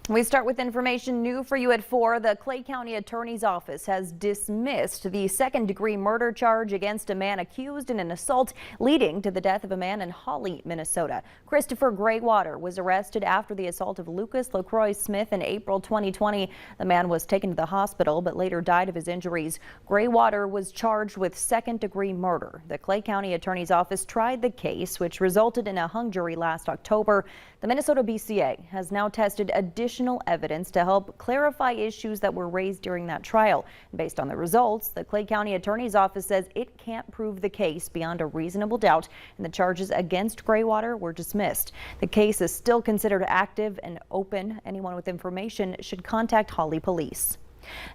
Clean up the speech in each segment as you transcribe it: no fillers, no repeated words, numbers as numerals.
We start with information new for you at 4. The Clay County Attorney's Office has dismissed the second-degree murder charge against a man accused in an assault leading to the death of a man in Hawley, Minnesota. Christopher Graywater was arrested after the assault of Lucas LaCroix Smith in April 2020. The man was taken to the hospital but later died of his injuries. Graywater was charged with second-degree murder. The Clay County Attorney's Office tried the case, which resulted in a hung jury last October. The Minnesota BCA has now tested additional evidence to help clarify issues that were raised during that trial. Based on the results, the Clay County Attorney's Office says it can't prove the case beyond a reasonable doubt, and the charges against Graywater were dismissed. The case is still considered active and open. Anyone with information should contact Hawley Police.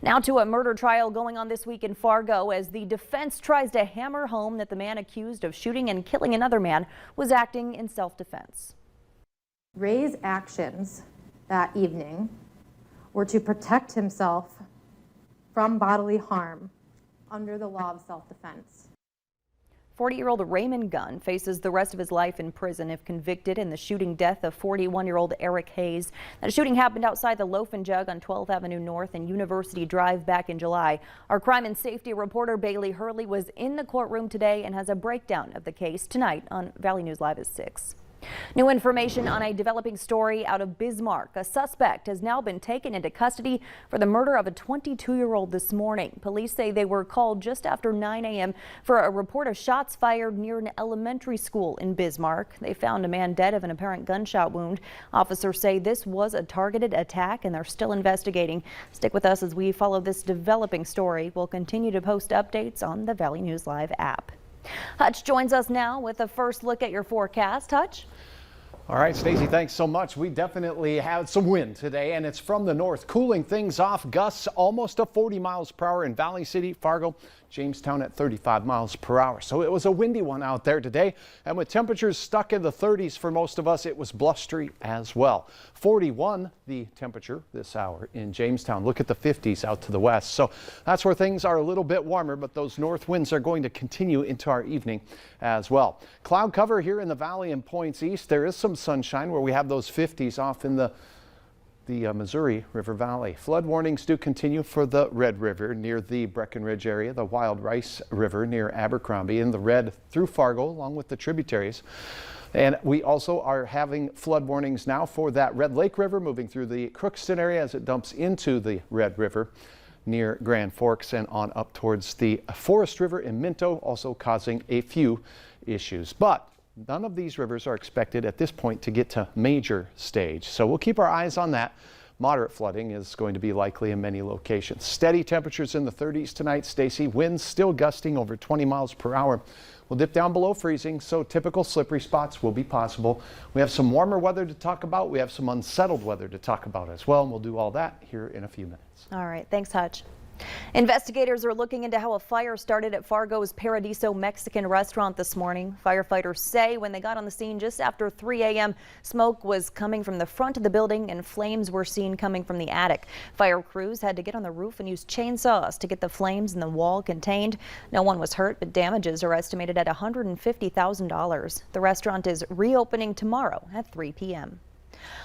Now to a murder trial going on this week in Fargo as the defense tries to hammer home that the man accused of shooting and killing another man was acting in self-defense. Ray's actions that evening were to protect himself from bodily harm under the law of self-defense. 40-year-old Raymond Gunn faces the rest of his life in prison if convicted in the shooting death of 41-year-old Eric Hayes. The shooting happened outside the Loaf and Jug on 12th Avenue North and University Drive back in July. Our crime and safety reporter Bailey Hurley was in the courtroom today and has a breakdown of the case tonight on Valley News Live at 6. New information on a developing story out of Bismarck. A suspect has now been taken into custody for the murder of a 22-year-old this morning. Police say they were called just after 9 a.m. for a report of shots fired near an elementary school in Bismarck. They found a man dead of an apparent gunshot wound. Officers say this was a targeted attack and they're still investigating. Stick with us as we follow this developing story. We'll continue to post updates on the Valley News Live app. Hutch joins us now with a first look at your forecast. Hutch? All right, Stacey, thanks so much. We definitely had some wind today, and it's from the north, cooling things off. Gusts almost to 40 miles per hour in Valley City, Fargo, Jamestown at 35 miles per hour. So it was a windy one out there today, and with temperatures stuck in the 30s for most of us, it was blustery as well. 41 the temperature this hour in Jamestown. Look at the 50s out to the west. So that's where things are a little bit warmer, but those north winds are going to continue into our evening as well. Cloud cover here in the valley and points east. There is some sunshine where we have those 50s off in the Missouri River Valley. Flood warnings do continue for the Red River near the Breckenridge area, the Wild Rice River near Abercrombie, and the Red through Fargo along with the tributaries. And we also are having flood warnings now for that Red Lake River moving through the Crookston area as it dumps into the Red River near Grand Forks and on up towards the Forest River in Minto, also causing a few issues. But none of these rivers are expected at this point to get to major stage. So we'll keep our eyes on that. Moderate flooding is going to be likely in many locations. Steady temperatures in the 30s tonight, Stacey. Winds still gusting over 20 miles per hour. We'll dip down below freezing, so typical slippery spots will be possible. We have some warmer weather to talk about. We have some unsettled weather to talk about as well, and we'll do all that here in a few minutes. All right. Thanks, Hutch. Investigators are looking into how a fire started at Fargo's Paradiso Mexican restaurant this morning. Firefighters say when they got on the scene just after 3 a.m., smoke was coming from the front of the building and flames were seen coming from the attic. Fire crews had to get on the roof and use chainsaws to get the flames in the wall contained. No one was hurt, but damages are estimated at $150,000. The restaurant is reopening tomorrow at 3 p.m.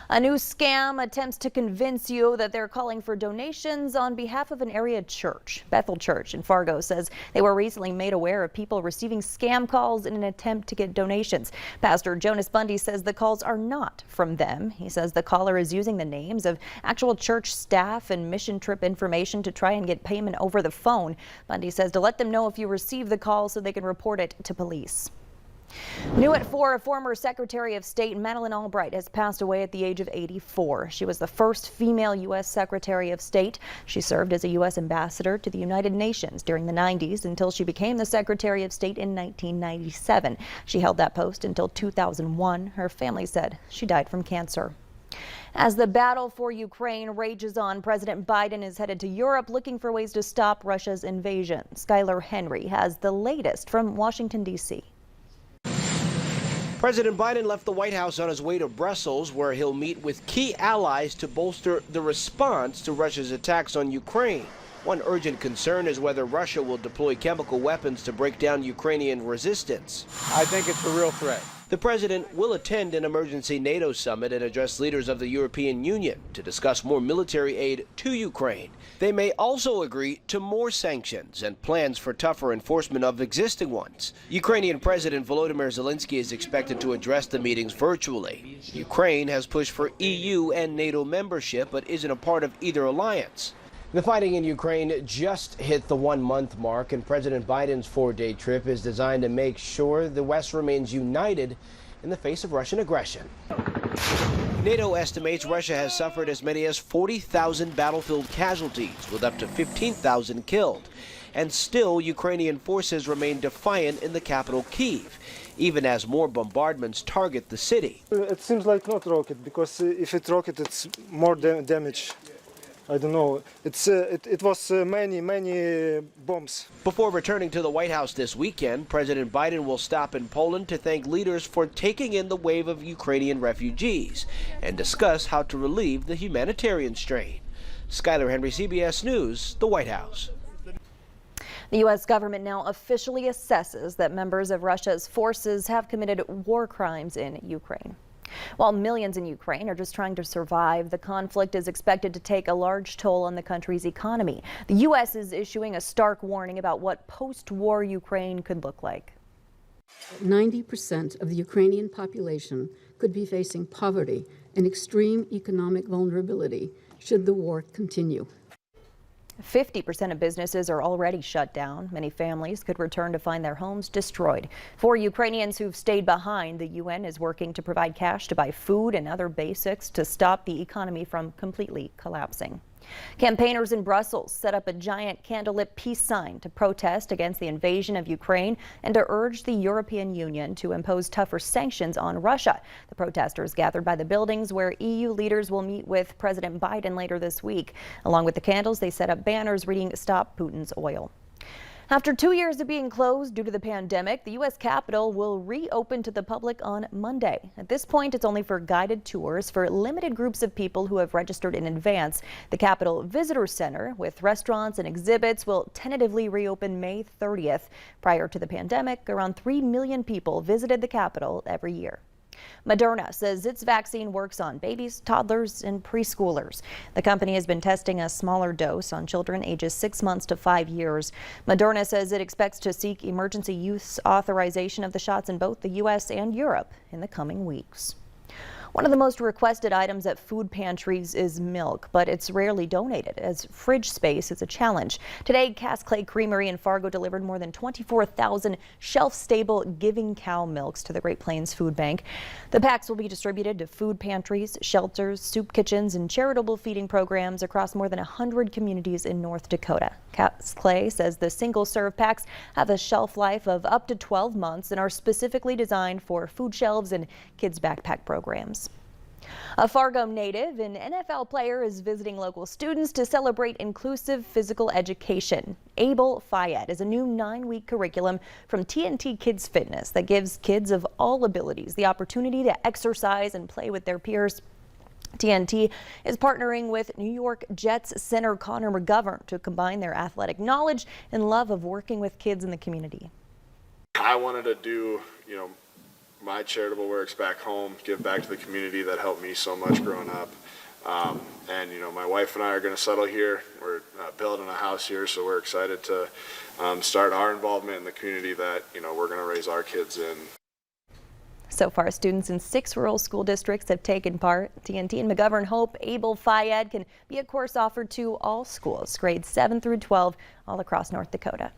A new scam attempts to convince you that they're calling for donations on behalf of an area church. Bethel Church in Fargo says they were recently made aware of people receiving scam calls in an attempt to get donations. Pastor Jonas Bundy says the calls are not from them. He says the caller is using the names of actual church staff and mission trip information to try and get payment over the phone. Bundy says to let them know if you receive the call so they can report it to police. New at 4, a former Secretary of State, Madeleine Albright, has passed away at the age of 84. She was the first female U.S. Secretary of State. She served as a U.S. ambassador to the United Nations during the 90s until she became the Secretary of State in 1997. She held that post until 2001. Her family said she died from cancer. As the battle for Ukraine rages on, President Biden is headed to Europe looking for ways to stop Russia's invasion. Skylar Henry has the latest from Washington, D.C. President Biden left the White House on his way to Brussels, where he'll meet with key allies to bolster the response to Russia's attacks on Ukraine. One urgent concern is whether Russia will deploy chemical weapons to break down Ukrainian resistance. I think it's a real threat. The president will attend an emergency NATO summit and address leaders of the European Union to discuss more military aid to Ukraine. They may also agree to more sanctions and plans for tougher enforcement of existing ones. Ukrainian President Volodymyr Zelensky is expected to address the meetings virtually. Ukraine has pushed for EU and NATO membership but isn't a part of either alliance. The fighting in Ukraine just hit the 1-month mark, and President Biden's 4-day trip is designed to make sure the West remains united in the face of Russian aggression. NATO estimates Russia has suffered as many as 40,000 battlefield casualties, with up to 15,000 killed. And still, Ukrainian forces remain defiant in the capital, Kyiv, even as more bombardments target the city. It seems like not rocket, because if it's rocket, it's more damage. I don't know. It was many bombs. Before returning to the White House this weekend, President Biden will stop in Poland to thank leaders for taking in the wave of Ukrainian refugees and discuss how to relieve the humanitarian strain. Skylar Henry, CBS News, the White House. The U.S. government now officially assesses that members of Russia's forces have committed war crimes in Ukraine. While millions in Ukraine are just trying to survive, the conflict is expected to take a large toll on the country's economy. The U.S. is issuing a stark warning about what post-war Ukraine could look like. 90% of the Ukrainian population could be facing poverty and extreme economic vulnerability should the war continue. 50% of businesses are already shut down. Many families could return to find their homes destroyed. For Ukrainians who've stayed behind, the UN is working to provide cash to buy food and other basics to stop the economy from completely collapsing. Campaigners in Brussels set up a giant candlelit peace sign to protest against the invasion of Ukraine and to urge the European Union to impose tougher sanctions on Russia. The protesters gathered by the buildings where EU leaders will meet with President Biden later this week. Along with the candles, they set up banners reading "Stop Putin's Oil." After 2 years of being closed due to the pandemic, the U.S. Capitol will reopen to the public on Monday. At this point, it's only for guided tours for limited groups of people who have registered in advance. The Capitol Visitor Center, with restaurants and exhibits, will tentatively reopen May 30th. Prior to the pandemic, around 3 million people visited the Capitol every year. Moderna says its vaccine works on babies, toddlers, and preschoolers. The company has been testing a smaller dose on children ages 6 months to 5 years. Moderna says it expects to seek emergency use authorization of the shots in both the U.S. and Europe in the coming weeks. One of the most requested items at food pantries is milk, but it's rarely donated as fridge space is a challenge. Today, Cass Clay Creamery in Fargo delivered more than 24,000 shelf-stable Giving Cow milks to the Great Plains Food Bank. The packs will be distributed to food pantries, shelters, soup kitchens, and charitable feeding programs across more than 100 communities in North Dakota. Cass Clay says the single-serve packs have a shelf life of up to 12 months and are specifically designed for food shelves and kids' backpack programs. A Fargo native and NFL player is visiting local students to celebrate inclusive physical education. Abel Fayed is a new 9-week curriculum from TNT Kids Fitness that gives kids of all abilities the opportunity to exercise and play with their peers. TNT is partnering with New York Jets center Connor McGovern to combine their athletic knowledge and love of working with kids in the community. I wanted to do, my charitable works back home, give back to the community that helped me so much growing up. And my wife and I are going to settle here. We're building a house here, so we're excited to start our involvement in the community that, we're going to raise our kids in. So far, students in 6 rural school districts have taken part. TNT and McGovern hope Abel Fayed can be a course offered to all schools, grades 7 through 12, all across North Dakota.